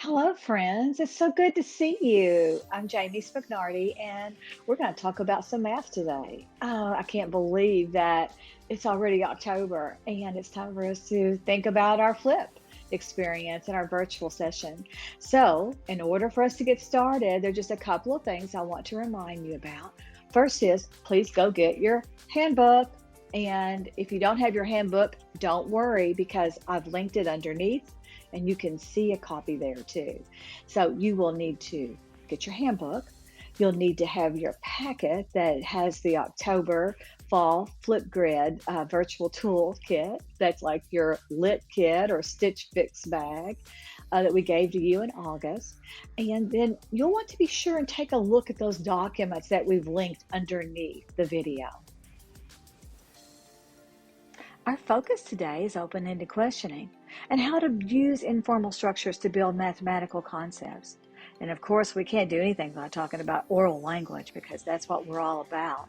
Hello, friends. It's so good to see you. I'm Jamie Spignardi, and we're going to talk about some math today. Oh, I can't believe that it's already October, and it's time for us to think about our flip experience in our virtual session. So, in order for us to get started, there are just a couple of things I want to remind you about. First is please go get your handbook. And if you don't have your handbook, don't worry because I've linked it underneath and you can see a copy there too. So you will need to get your handbook. You'll need to have your packet that has the October Fall Flipgrid virtual tool kit. That's like your lit kit or Stitch Fix bag that we gave to you in August. And then you'll want to be sure and take a look at those documents that we've linked underneath the video. Our focus today is open-ended questioning and how to use informal structures to build mathematical concepts. And of course, we can't do anything without talking about oral language because that's what we're all about.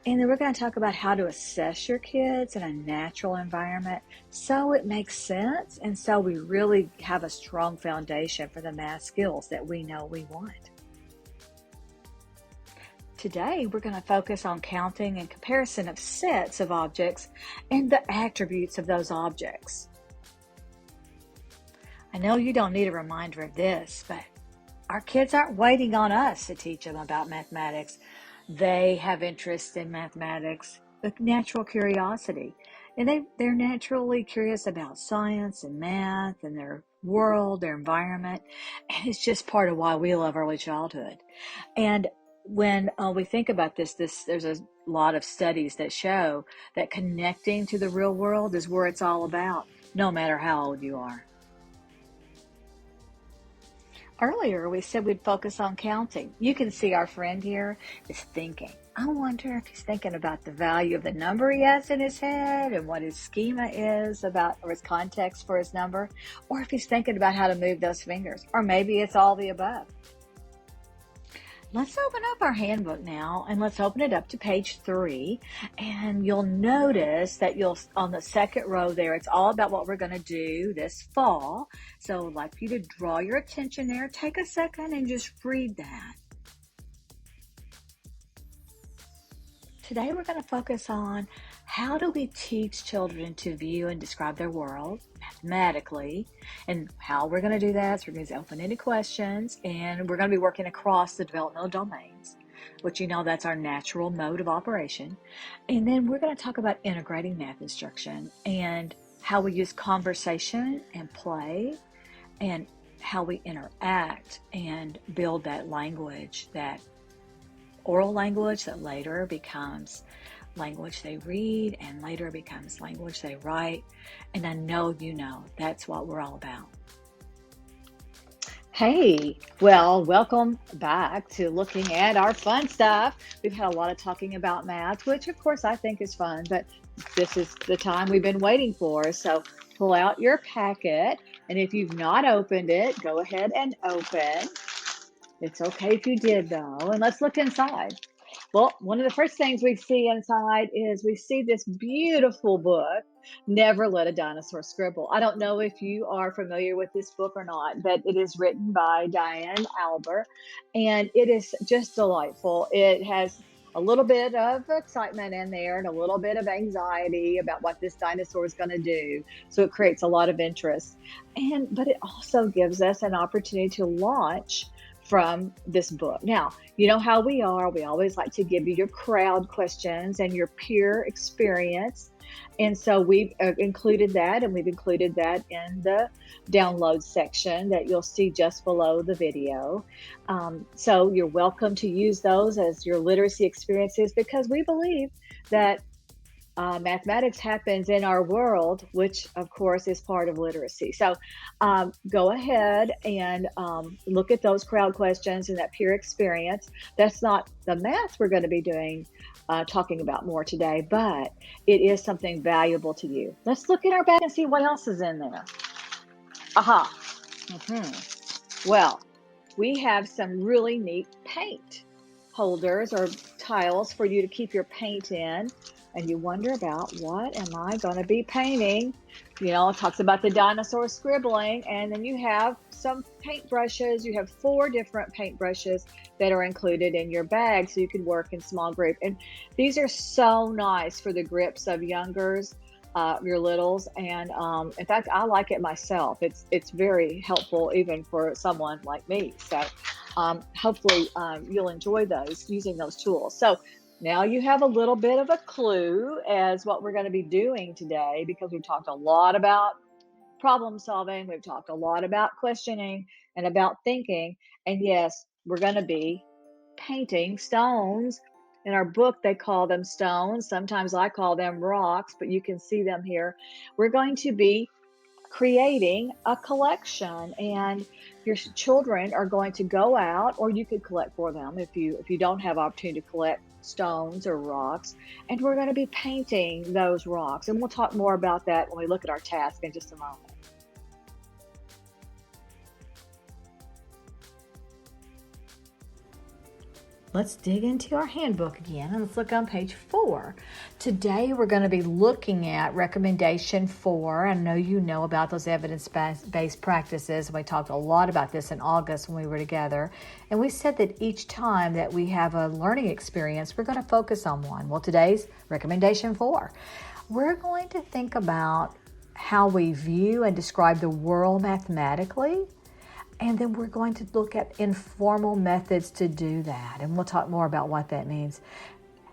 And then we're going to talk about how to assess your kids in a natural environment so it makes sense and so we really have a strong foundation for the math skills that we know we want. Today, we're going to focus on counting and comparison of sets of objects and the attributes of those objects. I know you don't need a reminder of this, but our kids aren't waiting on us to teach them about mathematics. They have interest in mathematics, a natural curiosity, and they're naturally curious about science and math and their world, their environment, and it's just part of why we love early childhood. And when we think about this, there's a lot of studies that show that connecting to the real world is where it's all about, no matter how old you are. Earlier, we said we'd focus on counting. You can see our friend here is thinking. I wonder if he's thinking about the value of the number he has in his head and what his schema is about, or his context for his number, or if he's thinking about how to move those fingers, or maybe it's all the above. Let's open up our handbook now and let's open it up to page 3 and you'll notice that on the second row there, it's all about what we're going to do this fall. So I'd like for you to draw your attention there. Take a second and just read that. Today we're going to focus on how do we teach children to view and describe their world mathematically, and how we're going to do that. So we're going to use open-ended questions, and we're going to be working across the developmental domains, which that's our natural mode of operation. And then we're going to talk about integrating math instruction and how we use conversation and play and how we interact and build that language, that oral language that later becomes language they read and later becomes language they write. And I know that's what we're all about. Hey, well, welcome back to looking at our fun stuff. We've had a lot of talking about math, which of course I think is fun, but this is the time we've been waiting for. So pull out your packet, and if you've not opened it, go ahead and open. It's okay if you did though, and let's look inside. Well, one of the first things we see inside is we see this beautiful book, Never Let a Dinosaur Scribble. I don't know if you are familiar with this book or not, but it is written by Diane Alber, and it is just delightful. It has a little bit of excitement in there and a little bit of anxiety about what this dinosaur is going to do. So it creates a lot of interest. But it also gives us an opportunity to launch from this book. Now, you know how we are. We always like to give you your crowd questions and your peer experience. And so we've included that, and we've included that in the download section that you'll see just below the video. So you're welcome to use those as your literacy experiences because we believe that mathematics happens in our world, which of course is part of literacy. So go ahead and look at those crowd questions and that peer experience. That's not the math we're going to be doing, talking about more today, but it is something valuable to you. Let's look at our bag and see what else is in there. Aha. Well, we have some really neat paint holders or tiles for you to keep your paint in. and you wonder about, what am I going to be painting? It talks about the dinosaur scribbling, and then you have some paintbrushes. You have 4 different paintbrushes that are included in your bag, so you can work in small group. And these are so nice for the grips of your littles. And in fact, I like it myself. It's very helpful even for someone like me. So hopefully you'll enjoy using those tools. So now you have a little bit of a clue as what we're going to be doing today, because we've talked a lot about problem solving. We've talked a lot about questioning and about thinking. And yes, we're going to be painting stones. In our book, they call them stones. Sometimes I call them rocks, but you can see them here. We're going to be creating a collection, and your children are going to go out, or you could collect for them if you don't have opportunity to collect stones or rocks, and we're going to be painting those rocks. And we'll talk more about that when we look at our task in just a moment. Let's dig into our handbook again, and let's look on page 4. Today we're going to be looking at recommendation 4. I know you know about those evidence-based practices. We talked a lot about this in August when we were together, and we said that each time that we have a learning experience, we're going to focus on one. Well, today's recommendation 4. We're going to think about how we view and describe the world mathematically. And then we're going to look at informal methods to do that. And we'll talk more about what that means.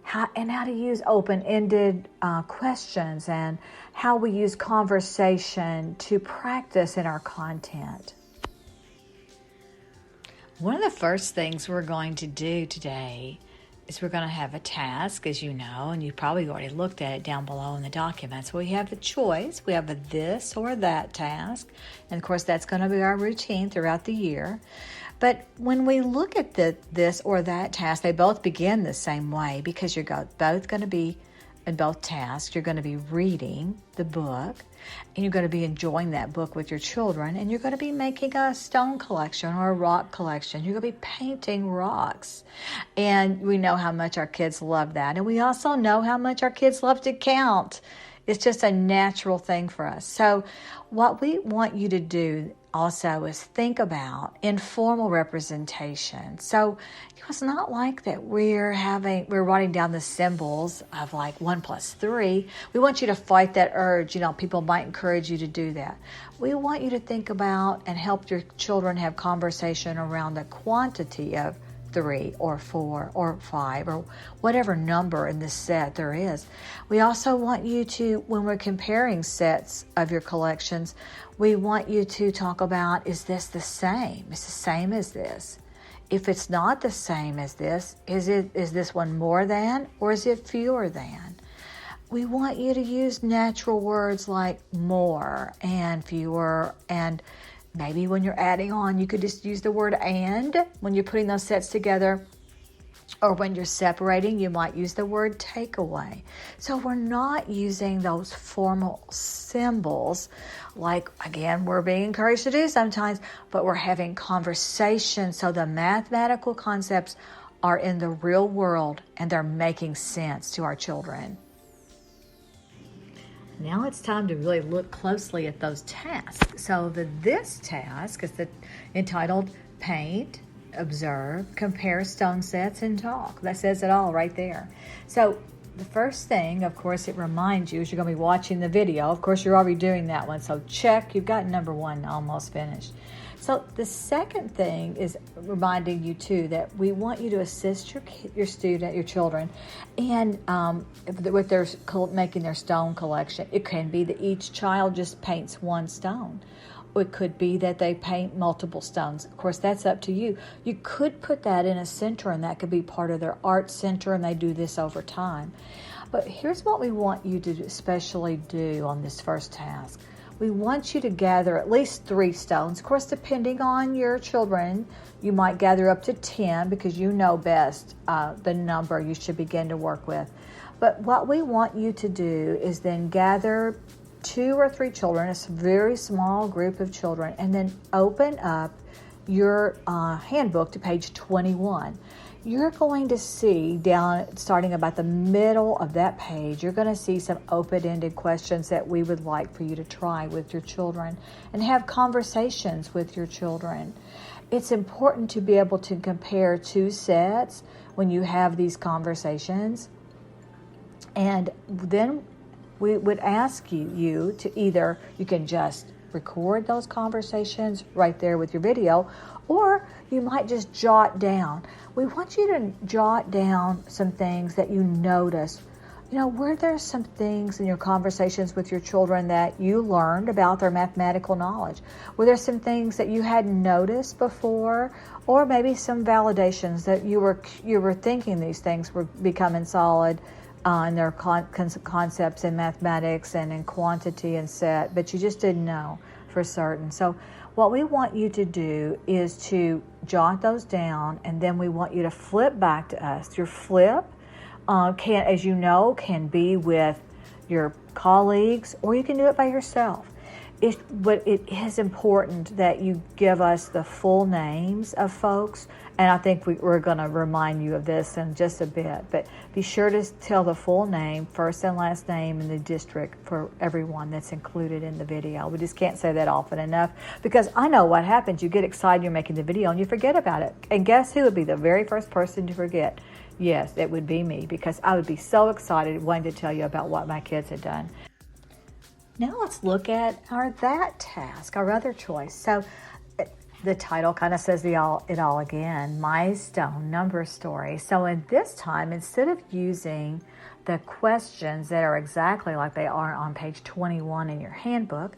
How to use open-ended questions, and how we use conversation to practice in our content. One of the first things we're going to do today is we're going to have a task, as you know, and you probably already looked at it down below in the documents. We have a choice. We have a this or that task. And of course, that's going to be our routine throughout the year. But when we look at the this or that task, they both begin the same way, because you're both going to be in both tasks. You're going to be reading the book, and you're going to be enjoying that book with your children, and you're going to be making a stone collection or a rock collection. You're going to be painting rocks. And we know how much our kids love that. And we also know how much our kids love to count. It's just a natural thing for us. So what we want you to do also is think about informal representation. So it's not like that we're writing down the symbols of like 1 + 3. We want you to fight that urge. People might encourage you to do that. We want you to think about and help your children have conversation around the quantity of 3 or 4 or 5 or whatever number in this set there is. We also want you to, when we're comparing sets of your collections, we want you to talk about, is this the same? Is the same as this? If it's not the same as this, is this one more than, or is it fewer than? We want you to use natural words like more and fewer, and maybe when you're adding on, you could just use the word and when you're putting those sets together. Or when you're separating, you might use the word takeaway. So we're not using those formal symbols like, again, we're being encouraged to do sometimes, but we're having conversation so the mathematical concepts are in the real world and they're making sense to our children. Now it's time to really look closely at those tasks. So this task is entitled Paint, Observe, Compare Stone Sets, and Talk. That says it all right there. So the first thing, of course, it reminds you as you're going to be watching the video. Of course, you're already doing that one. So check, you've got number 1 almost finished. So the second thing is reminding you too that we want you to assist your children, and with their making their stone collection. It can be that each child just paints one stone. It could be that they paint multiple stones. Of course, that's up to you. You could put that in a center, and that could be part of their art center, and they do this over time. But here's what we want you to especially do on this first task. We want you to gather at least 3 stones. Of course, depending on your children, you might gather up to 10 because you know best the number you should begin to work with. But what we want you to do is then gather 2 or 3 children, a very small group of children, and then open up your handbook to page 21. you're going to see down, starting about the middle of that page, you're going to see some open-ended questions that we would like for you to try with your children and have conversations with your children. It's important to be able to compare two sets when you have these conversations. And then we would ask you to either, you can just record those conversations right there with your video, or you might just jot down. We want you to jot down some things that you notice. Were there some things in your conversations with your children that you learned about their mathematical knowledge? Were there some things that you hadn't noticed before? Or maybe some validations that you were thinking these things were becoming solid in their concepts in mathematics and in quantity and set, but you just didn't know for certain. So what we want you to do is to jot those down, and then we want you to flip back to us. Your flip can be with your colleagues, or you can do it by yourself. But it is important that you give us the full names of folks, and I think we're going to remind you of this in just a bit, but be sure to tell the full name, first and last name, and the district for everyone that's included in the video. We just can't say that often enough, because I know what happens. You get excited, you're making the video, and you forget about it. And guess who would be the very first person to forget? Yes, it would be me, because I would be so excited wanting to tell you about what my kids had done. Now let's look at our that task, our other choice. So the title kind of says it all again, Milestone Number Story. So in this time, instead of using the questions that are exactly like they are on page 21 in your handbook,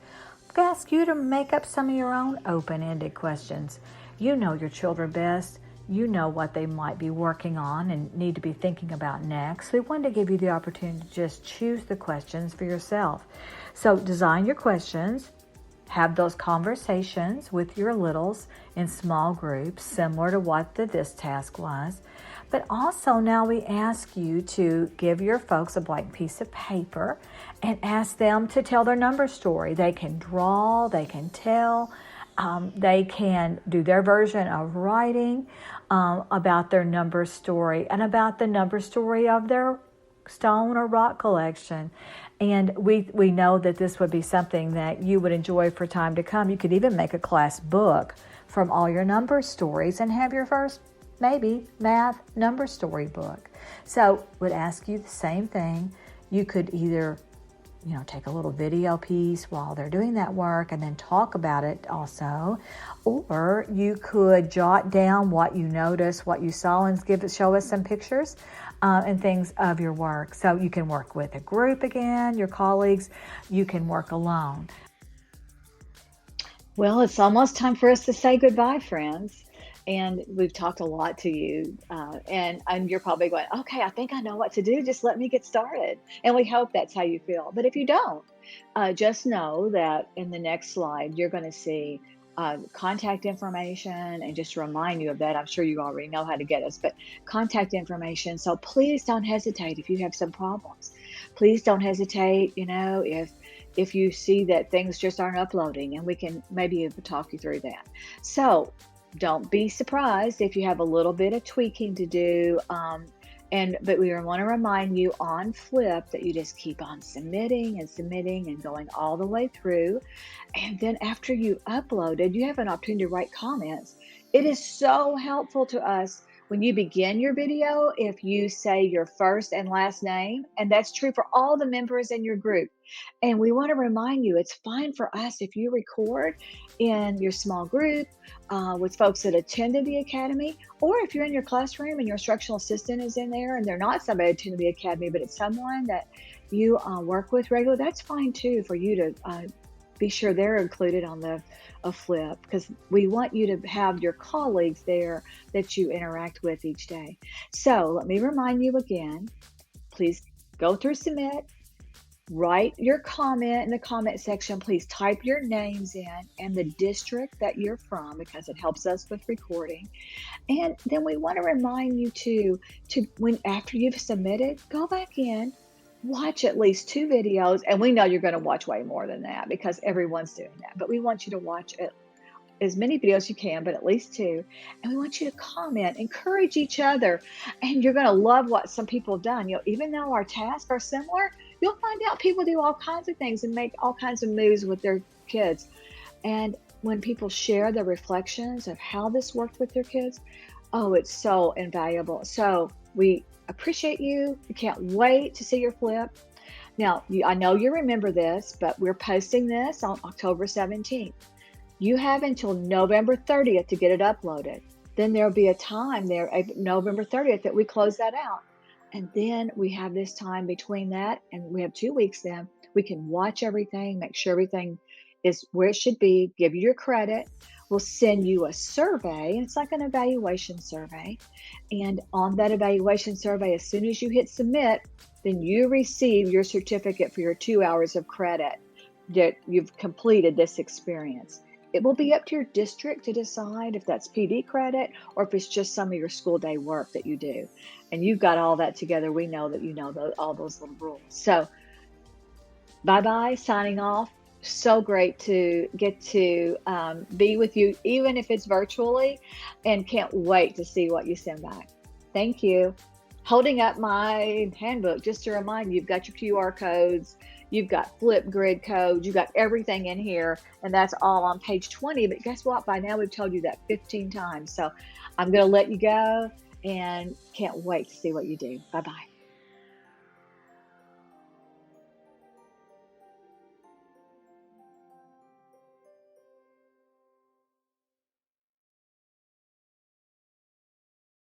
I'm going to ask you to make up some of your own open-ended questions. You know your children best. You know what they might be working on and need to be thinking about next. We wanted to give you the opportunity to just choose the questions for yourself. So design your questions, have those conversations with your littles in small groups, similar to what this task was. But also now we ask you to give your folks a blank piece of paper and ask them to tell their number story. They can draw, they can tell, they can do their version of writing about their number story and about the number story of their stone or rock collection. And we know that this would be something that you would enjoy for time to come. You could even make a class book from all your number stories and have your first, maybe, math number story book. So would ask you the same thing. You could either take a little video piece while they're doing that work and then talk about it also. Or you could jot down what you noticed, what you saw, and show us some pictures and things of your work. So you can work with a group again, your colleagues. You can work alone. Well, it's almost time for us to say goodbye, friends. And we've talked a lot to you, and you're probably going, okay, I think I know what to do. Just let me get started. And we hope that's how you feel. But if you don't, just know that in the next slide, you're going to see contact information, and just to remind you of that, I'm sure you already know how to get us, but contact information. So please don't hesitate if you have some problems. Please don't hesitate, if you see that things just aren't uploading, and we can maybe talk you through that. So don't be surprised if you have a little bit of tweaking to do. But we want to remind you on Flip that you just keep on submitting and going all the way through. And then after you uploaded, you have an opportunity to write comments. It is so helpful to us when you begin your video if you say your first and last name, and that's true for all the members in your group. And we want to remind you, it's fine for us if you record in your small group with folks that attended the academy, or if you're in your classroom and your instructional assistant is in there and they're not somebody that attended the academy, but it's someone that you work with regularly, that's fine too, for you to be sure they're included on a Flip, because we want you to have your colleagues there that you interact with each day. So let me remind you again, please go through Submit, write your comment in the comment section. Please type your names in and the district that you're from, because it helps us with recording. And then we want to remind you to when after you've submitted, go back in, watch at least 2 videos. And we know you're going to watch way more than that because everyone's doing that. But we want you to watch as many videos as you can, but at least two. And we want you to comment, encourage each other. And you're going to love what some people have done. Even though our tasks are similar, you'll find out people do all kinds of things and make all kinds of moves with their kids. And when people share their reflections of how this worked with their kids, oh, it's so invaluable. So we appreciate you. We can't wait to see your flip. Now, I know you remember this, but we're posting this on October 17th. You have until November 30th to get it uploaded. Then there'll be a time there, November 30th, that we close that out. And then we have this time between that, and we have 2 weeks then. We can watch everything, make sure everything is where it should be, give you your credit. We'll send you a survey. It's like an evaluation survey. And on that evaluation survey, as soon as you hit submit, then you receive your certificate for your 2 hours of credit that you've completed this experience. It will be up to your district to decide if that's PD credit or if it's just some of your school day work that you do. And you've got all that together. We know that you know all those little rules. So bye-bye, signing off. So great to get to be with you, even if it's virtually, and can't wait to see what you send back. Thank you. Holding up my handbook, just to remind you, you've got your QR codes, you've got Flipgrid codes, you've got everything in here, and that's all on page 20. But guess what? By now we've told you that 15 times. So I'm going to let you go and can't wait to see what you do. Bye-bye.